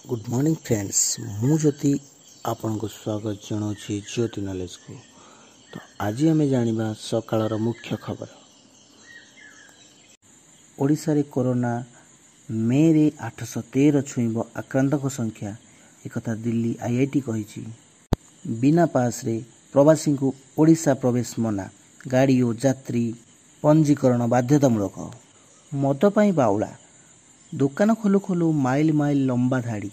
Good morning friends मु ज्योति आपन को स्वागत जनाऊँगी ज्योति नॉलेज को। तो आज आम जाना सकाळर मुख्य खबर। ओडिशा रे कोरोना मे रे 813 छुईब आक्रांतक संख्या एक दिल्ली आईआईटी कही। बिना पास रे प्रवासी को ओडिशा प्रवेश मना, गाड़ी और यात्री पंजीकरण बाध्यतामूलक। मद पाई बाउला, दुकान खोलु खोलु माइल माइल लंबा धाड़ी।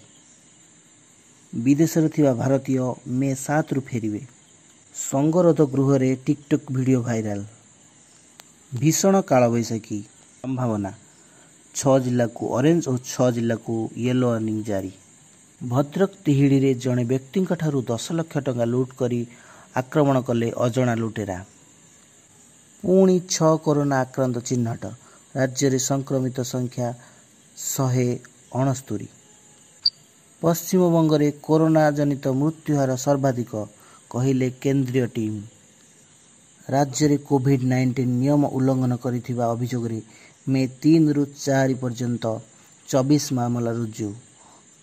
विदेश भारतीय मे 7 रु फेरिवे। संगरोध गृह रे टिकटॉक वीडियो भाइराल। भीषण काल बैशाखी संभावना, 6 जिला को ऑरेंज और 6 जिला को येलो वार्निंग जारी। भद्रक तिहिड़ी रे जड़े व्यक्ति ठारू 10 लाख टंका लुट करी आक्रमण कले अजणा लुटेरा। पुणी 6 कोरोना आक्रांत चिन्हट, राज्य रे संक्रमित संख्या 169। पश्चिमबंग रे कोरोना जनित मृत्युहार सर्वाधिक कहिले केंद्रीय टीम। राज्य रे कोविड-19 नियम उल्लंघन करिथिबा अभियोग रे मे 3 रु 4 पर्यंत 24 मामला रुजु।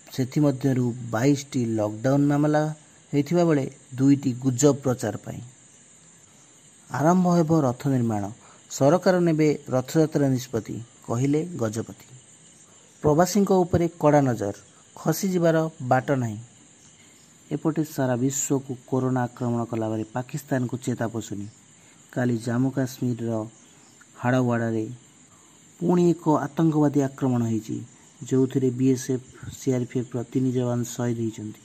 सेथि मध्यरु 22 टी लॉकडाउन मामला हेथिबा बेले 2 टी गुजब प्रचार पाई। आरंभ हेबो रथ निर्माण, सरकार नेबे रथयात्रा निष्पत्ति कहिले गजपति। प्रवासी उपरे कड़ा नजर, खसी जिबार बाट नहीं। एपटे सारा विश्व को कोरोना आक्रमण कला बारे पाकिस्तान को चेता पशुनी। काली जम्मू काश्मीर हाड़वाड़ा रे पुणी एक आतंकवादी आक्रमण होईची, जो थे बीएसएफ सीआरपीएफ 3 जवान शहीद होती।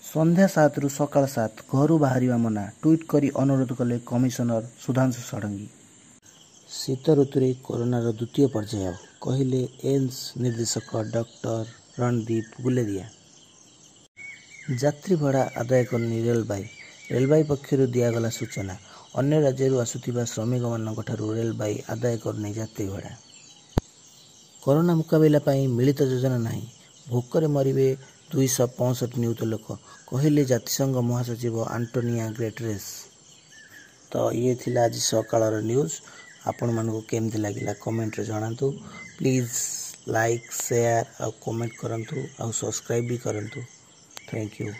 संध्या 7 रु सकाळ 7 घर बाहर मना, ट्वीट करी अनुरोध कले कमिशनर सुधांशु षडंगी। शीत ऋतु रे कोरोनार द्वितीय पर्याय कहिले एम्स निर्देशक डॉक्टर रणदीप गुलेरिया। यात्री भड़ा आदाय करनी रेलबाई पक्षर दिगला सूचना। अन्य राज्य आसुथिबा श्रमिक मानक ठारू रेलबाई आदाय करनी यात्री भड़ा। कोरोना मुकाबला पाई मिलित योजना नहीं, भोकरे मरिबे 265 नियुत लोक कहिले जातिसंघ महासचिव आंटोनिया ग्रेटरेस। तो ये थिला आज सकाळर न्यूज। आपण मानको केमती लागिला कमेंट रे जणांतु। प्लीज लाइक शेयर और कमेंट करंतु और सब्सक्राइब भी करंतु। Thank you.